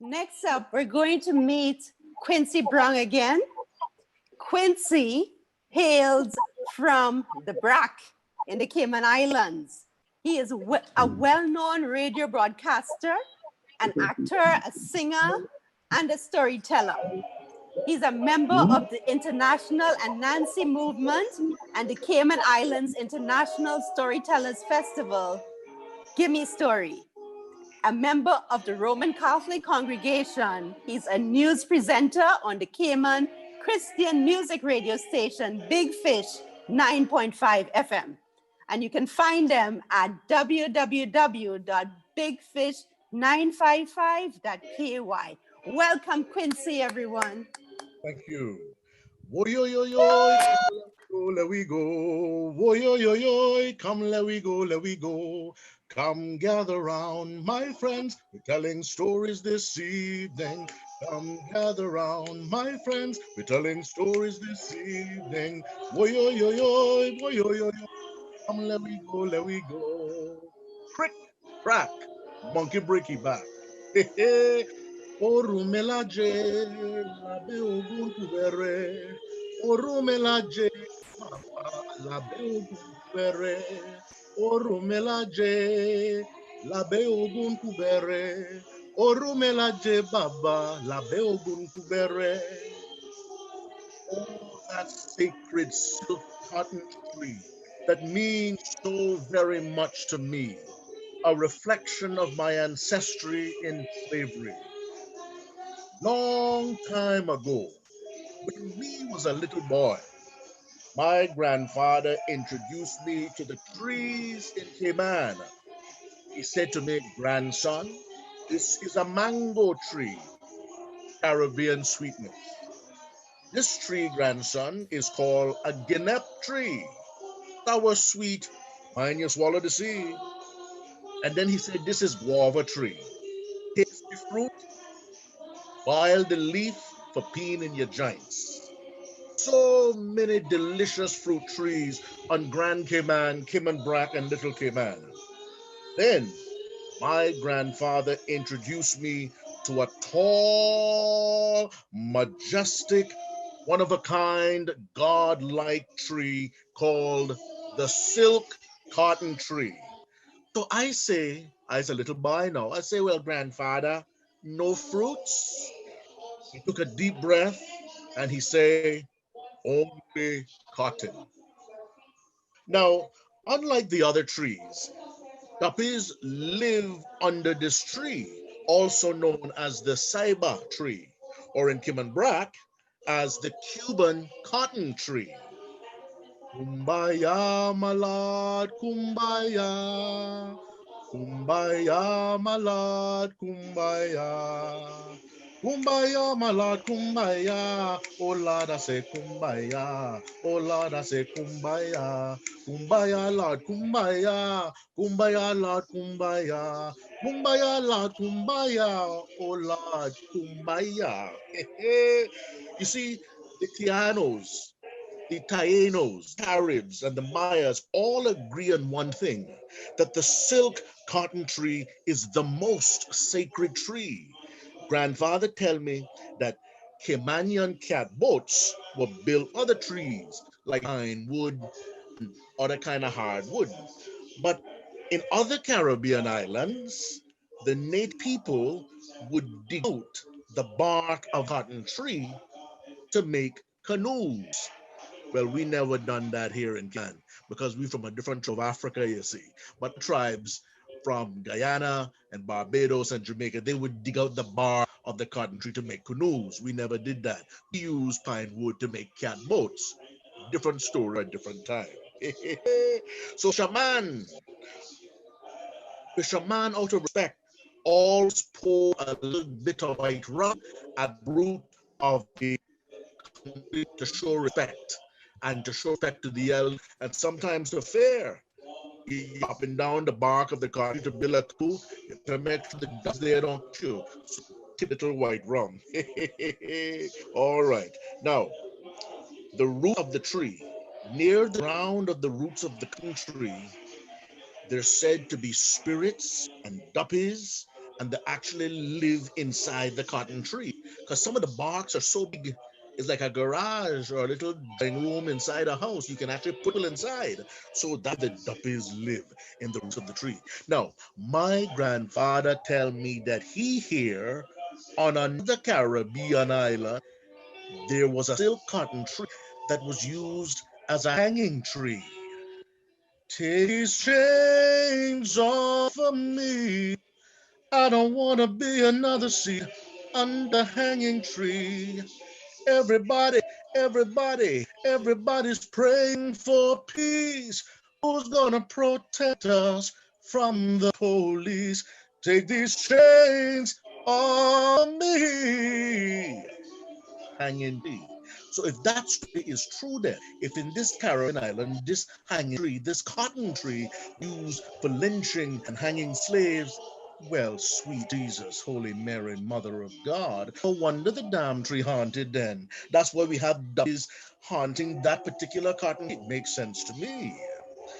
Next up, we're going to meet Quincy Brown again. Quincy hails from the Brac in the Cayman Islands. He is a well-known radio broadcaster, an actor, a singer, and a storyteller. He's a member of the International and Nancy Movement and the Cayman Islands International Storytellers Festival. Gimme Story. A member of the Roman Catholic congregation. He's a news presenter on the Cayman Christian music radio station, Big Fish 9.5 FM. And you can find them at www.bigfish955.ky. Welcome, Quincy, everyone. Thank you. Wo-yo-yo-yo, let we go. Wo-yo-yo-yo, come, let we go, let we go. Come gather round, my friends. We're telling stories this evening. Come gather round, my friends. We're telling stories this evening. Wo-yo-yo-yo, wo-yo-yo-yo. Come, let we go, let we go. Crick, crack, monkey breaky back. Orumelaje, labe ogun kubere. Orumelaje, labe ogun kubere. Orumelaje, labe ogun kubere. Orumelaje baba, labe ogun kubere. Oh, that sacred silk cotton tree that means so very much to me. A reflection of my ancestry in slavery. Long time ago, when we was a little boy, my grandfather introduced me to the trees in Cayman. He said to me, grandson, this is a mango tree, Caribbean sweetness. This tree, grandson, is called a guinep tree. Sour sweet, mine you swallow the seed. And then he said, this is guava tree. Tasty fruit, boil the leaf for peeing in your joints. So many delicious fruit trees on Grand Cayman, Cayman Brac, and Little Cayman. Then my grandfather introduced me to a tall, majestic, one-of-a-kind, god-like tree called the silk cotton tree. So I say, as a little boy now, I say, well, grandfather, no fruits? He took a deep breath and he say, only cotton. Now, unlike the other trees, guppies live under this tree, also known as the ceiba tree, or in Cayman Brac, as the Cuban cotton tree. Kumbaya, my lord, kumbaya. Kumbaya, my lord, kumbaya. Kumbaya, my lord, kumbaya. Oh Lord, I say kumbaya. Oh Lord, I say kumbaya. Kumbaya, Lord, kumbaya. Kumbaya, Lord, kumbaya. Kumbaya, Lord, kumbaya. Oh Lord, kumbaya. You see, the Tianos, the Taínos, Caribs, and the Mayas all agree on one thing, that the silk cotton tree is the most sacred tree. Grandfather tell me that Caymanian catboats were built other trees like pine wood and other kind of hardwood. But in other Caribbean islands, the native people would dig out the bark of cotton tree to make canoes. Well, we never done that here in Can because we from a different tribe of Africa, you see. But tribes from Guyana and Barbados and Jamaica, they would dig out the bark of the cotton tree to make canoes. We never did that. We used pine wood to make catboats. Different story at different time. So the shaman out of respect always pour a little bit of white rum at the root of the to show respect and to show respect to the elders and sometimes to fair. You up and down the bark of the cotton to build a canoe to make sure the ducks there don't chew. So take little white rum. All right. Now, the root of the tree, near the ground of the roots of the cotton tree, they're said to be spirits and duppies and they actually live inside the cotton tree because some of the barks are so big. It's like a garage or a little dining room inside a house. You can actually put people inside. So that the duppies live in the roots of the tree. Now, my grandfather tell me that he here on another Caribbean island, there was a silk cotton tree that was used as a hanging tree. Take these chains off of me. I don't want to be another seed under hanging tree. Everybody, everybody's praying for peace. Who's gonna protect us from the police? Take these chains off me. Hanging tree. So if that story is true, then if in this Caribbean island, this hanging tree, this cotton tree used for lynching and hanging slaves, well, sweet Jesus, Holy Mary, Mother of God, no wonder the damn tree haunted then. That's why we have dummies haunting that particular cotton tree. It makes sense to me.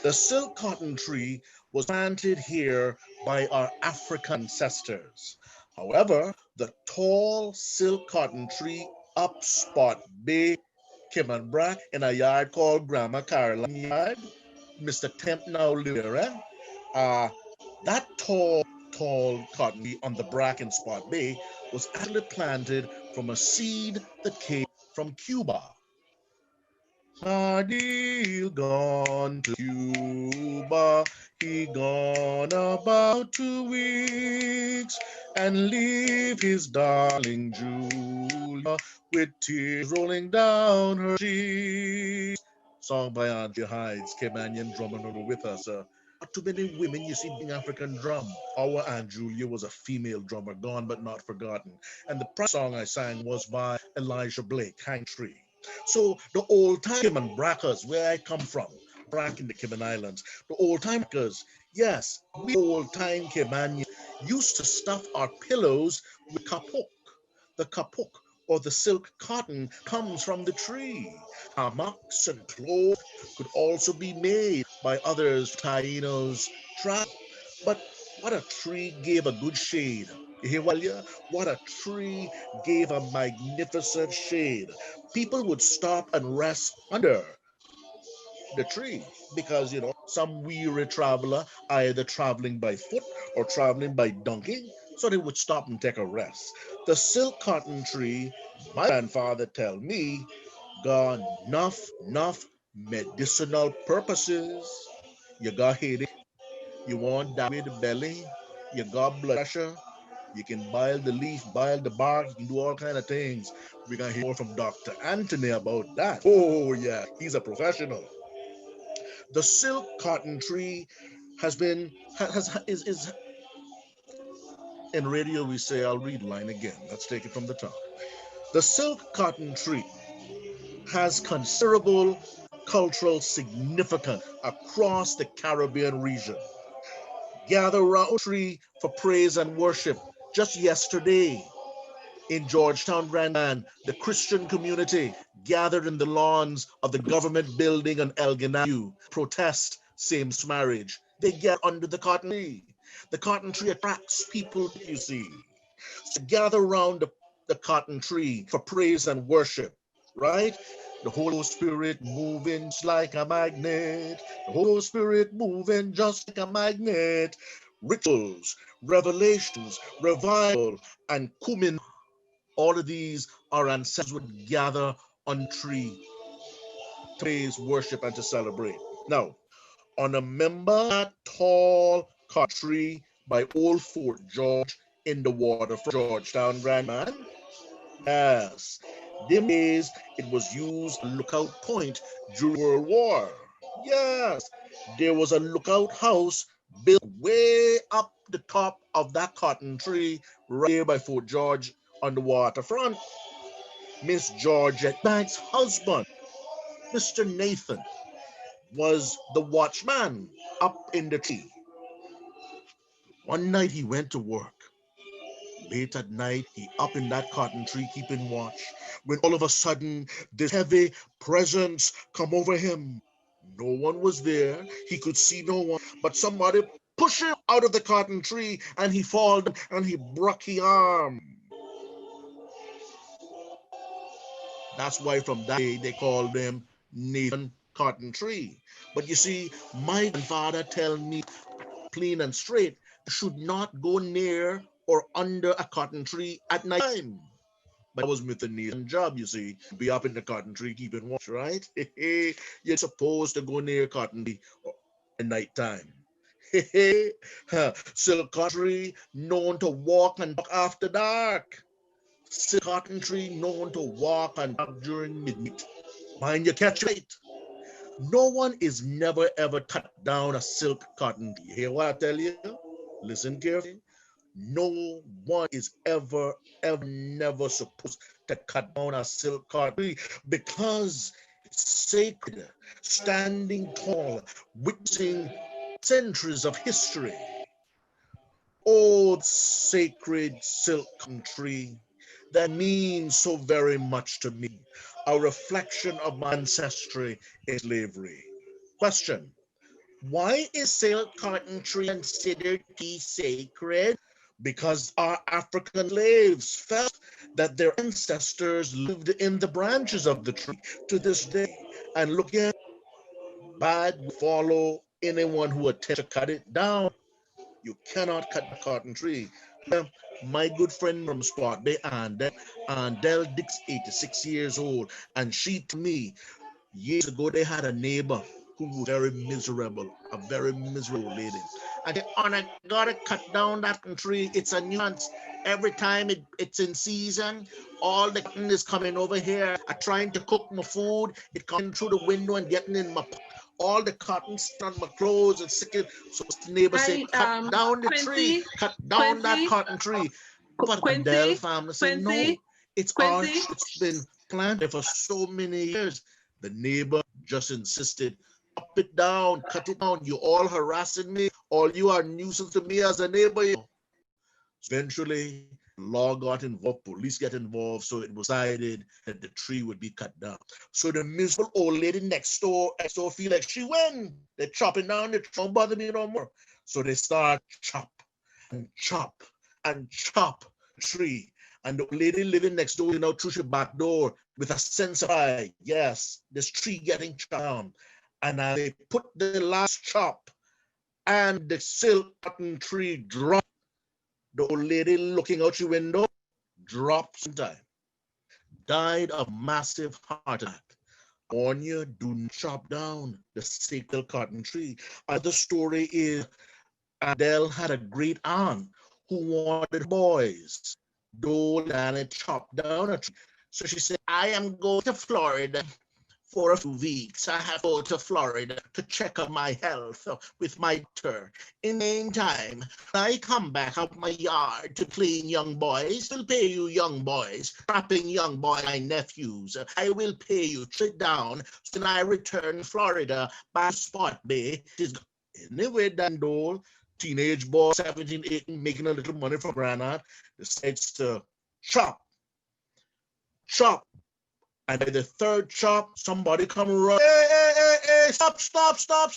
The silk cotton tree was planted here by our African ancestors. However, the tall silk cotton tree up Spot Bay, Kimmenbrack, in a yard called Grandma Caroline Yard, Mr. Temp now live there, eh? That tall cotton tree on the Bracken Spot Bay was actually planted from a seed that came from Cuba. Nardil gone to Cuba, he gone about 2 weeks, and leave his darling Julia with tears rolling down her cheeks. Song by Andre Hides, Caymanian drummer with us. Not too many women you see doing African drum. Our Aunt Julia was a female drummer, gone but not forgotten. And the song I sang was by Elijah Blake, Hang Tree. So the old time and Brackers, where I come from, Brack in the Cayman Islands, the old timers, yes, we old time Caymanians used to stuff our pillows with kapok. The kapok or the silk cotton comes from the tree. Hammocks and clothes could also be made by others, Tainos, tribe. But what a tree gave a good shade. You hear what, yeah? What a tree gave a magnificent shade. People would stop and rest under the tree because, some weary traveler, either traveling by foot or traveling by donkey, so they would stop and take a rest. The silk cotton tree, my grandfather tell me, got enough medicinal purposes. You got headache, you want that with the belly, you got blood pressure, you can boil the leaf, boil the bark, you can do all kind of things. We're gonna hear more from Dr. Anthony about that. Oh yeah, he's a professional. The silk cotton tree has been has is in radio we say, I'll read line again. Let's take it from the top. The silk cotton tree has considerable cultural significance across the Caribbean region. Gather round tree for praise and worship. Just yesterday in Georgetown, Grand, the Christian community gathered in the lawns of the government building on Elgin Avenue, protest same-sex marriage. They get under the cotton tree. The cotton tree attracts people, you see. So gather around the cotton tree for praise and worship, right? The Holy Spirit moving just like a magnet. The Holy Spirit moving just like a magnet. Rituals, revelations, revival, and cumin. All of these our ancestors would gather on tree to praise, worship, and to celebrate. Now, on a member that tall cotton tree by Old Fort George in the water from Georgetown, Grandman. Yes, them days it was used as a lookout point during World War. Yes, there was a lookout house built way up the top of that cotton tree right there by Fort George on the waterfront. Miss Georgette Banks' husband, Mr. Nathan, was the watchman up in the tree. One night he went to work. Late at night, he up in that cotton tree keeping watch, when all of a sudden this heavy presence come over him. No one was there. He could see no one, but somebody push him out of the cotton tree, and he fall down and he broke his arm. That's why from that day they called him Nathan Cotton Tree. But you see, my grandfather tell me clean and straight, should not go near or under a cotton tree at night time. But that was with the Nathan job, you see. Be up in the cotton tree keeping watch, right? You're supposed to go near cotton tree at night time. Silk cotton tree known to walk and talk after dark. Silk cotton tree known to walk and talk during midnight. Mind you catch it. No one is never ever cut down a silk cotton tree. You hear what I tell you? Listen carefully. No one is ever, never supposed to cut down a silk cotton tree because it's sacred, standing tall, witnessing centuries of history. Oh, sacred silk cotton tree that means so very much to me, a reflection of my ancestry in slavery. Question: why is silk cotton tree considered to be sacred? Because our African slaves felt that their ancestors lived in the branches of the tree to this day. And look at bad will follow anyone who attempts to cut it down. You cannot cut the cotton tree. My good friend from Spot Bay, Andel Dix, 86 years old, and she told me years ago they had a neighbor who was very miserable, a very miserable lady. And they I gotta cut down that tree. It's a nuisance. Every time it's in season, all the cotton is coming over here. I'm trying to cook my food. It coming through the window and getting in my pot. All the cotton on my clothes and sticking. So the neighbor said, cut down the tree. Cut down that cotton tree. But the family said, no, it's ours. It's been planted for so many years. The neighbor just insisted, chop it down, cut it down. You all harassing me. All you are nuisance to me as a neighbor. Eventually, law got involved, police got involved, so it was decided that the tree would be cut down. So the miserable old lady next door feel like she win. They're chopping down the tree, don't bother me no more. So they start chop and chop and chop the tree. And the lady living next door, through her back door with a sense of pride. Yes, this tree getting chopped down. And they put the last chop and the silk cotton tree dropped. The old lady looking out your window dropped and died. Died of massive heart attack. Warn you, do not chop down the sacred cotton tree. Other story is Adele had a great aunt who wanted boys. Dole and it chopped down a tree. So she said, I am going to Florida for a few weeks. I have to go to Florida to check on my health with my doctor. In the meantime, when I come back out my yard to clean young boys, will pay you young boys, trapping young boy, my nephews. I will pay you. Sit down. So when I return to Florida by Spot Bay, anyway, Dandole, teenage boy, 17, 18, making a little money from granite, decides to chop. And by the third chop, somebody come run. Hey, stop.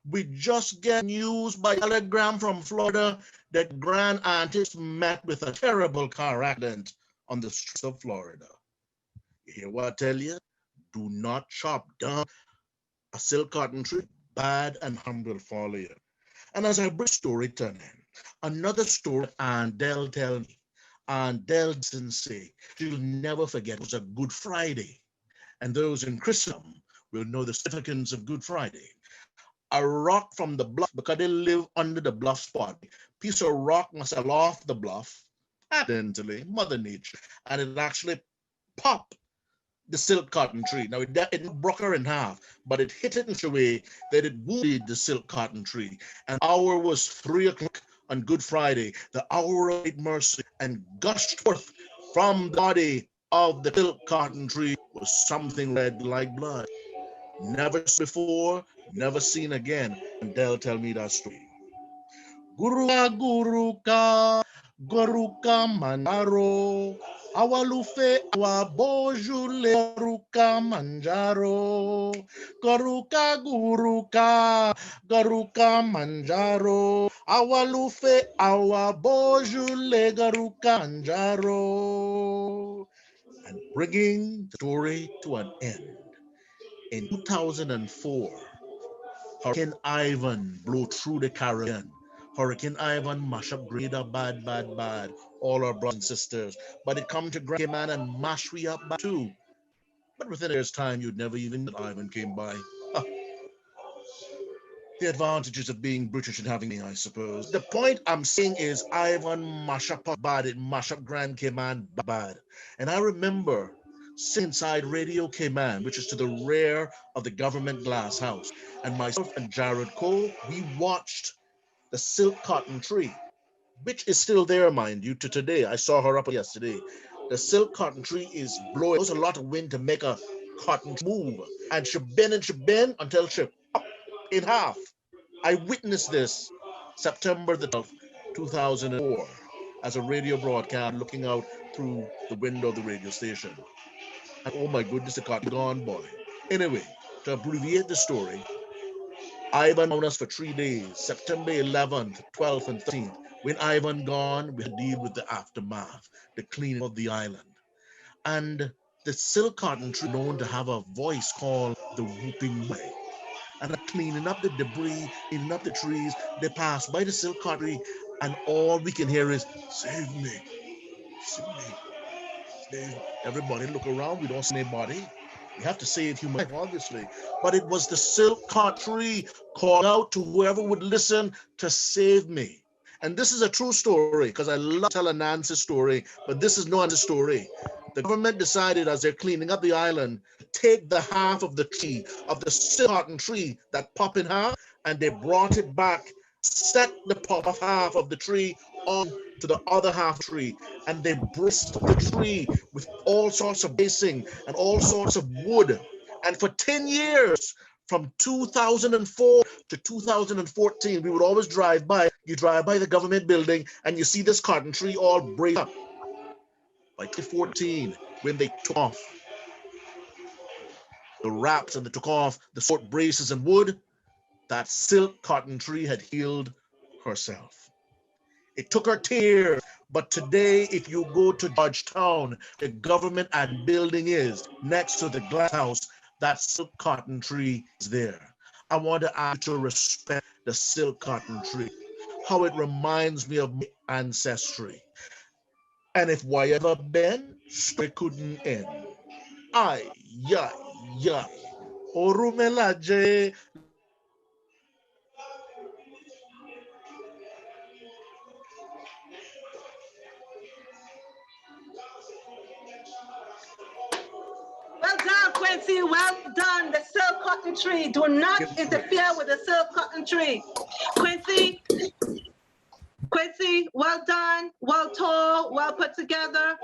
We just get news by telegram from Florida that grand aunties met with a terrible car accident on the streets of Florida. You hear what I tell you? Do not chop down a silk cotton tree. Bad and harm will follow you. And as I bring story to an end, another story Andel tell me. Andel didn't say, she'll never forget, it was a Good Friday. And those in Christendom will know the significance of Good Friday. A rock from the bluff, because they live under the bluff spot, piece of rock must fall off the bluff, accidentally, Mother Nature, and it actually popped the silk cotton tree. Now, it broke her in half, but it hit it in such a way that it wounded the silk cotton tree. And the hour was 3 o'clock on Good Friday, the hour of great mercy, and gushed forth from the body of the silk cotton tree was something red like blood. Never before, never seen again. And they'll tell me that story. Guruka, Guruka, Guruka Manaro, Awalufe awabojule garuka manjaro. Garuka garuka manjaro. Awalufe awabojule garuka manjaro. And bringing the story to an end. In 2004, Hurricane Ivan blew through the Caribbean. Hurricane Ivan mashed up Grenada bad. All our brothers and sisters. But it come to Grand Cayman and mash we up bad too. But within a year's time, you'd never even know that Ivan came by. The advantages of being British and having me, I suppose. The point I'm saying is Ivan mash up bad. It mash up Grand Cayman bad. And I remember sitting inside Radio Cayman, which is to the rear of the government glass house. And myself and Jared Cole, we watched the silk cotton tree, which is still there, mind you, to today. I saw her up yesterday. The silk cotton tree is blowing. There's a lot of wind to make a cotton move. And she bend until she up in half. I witnessed this September the 12th, 2004, as a radio broadcast looking out through the window of the radio station. And oh my goodness, the cotton gone, boy. Anyway, to abbreviate the story, Ivan owned us for 3 days, September 11th, 12th, and 13th. When Ivan gone, we had to deal with the aftermath, the cleaning of the island. And the silk cotton tree known to have a voice called the Whooping Way. And cleaning up the debris, cleaning up the trees, they pass by the silk cotton tree, and all we can hear is, save me, save me, save me. Everybody look around, we don't see anybody. We have to save human life, obviously. But it was the silk cotton tree calling out to whoever would listen to save me. And this is a true story, because I love telling Nancy's story, but this is no Nancy's story. The government decided as they're cleaning up the island, take the half of the tree, of the silk cotton tree that popped in half, and they brought it back, set the pop of half of the tree on to the other half tree, and they braced the tree with all sorts of bracing and all sorts of wood. And for 10 years, from 2004 to 2014, we would always drive by. You drive by the government building and you see this cotton tree all braced up. By 2014, when they took off the wraps and they took off the short braces and wood, that silk cotton tree had healed herself. It took her 10 years, but today, if you go to Georgetown, the government and building is next to the glass house, that silk cotton tree is there. I want to ask you to respect the silk cotton tree, how it reminds me of my ancestry. And if why ever been, it couldn't end. Ay, yay, yay. Orumelaje. Well done, Quincy. Well done. The silk cotton tree. Do not interfere with the silk cotton tree. Quincy, well done. Well told. Well put together.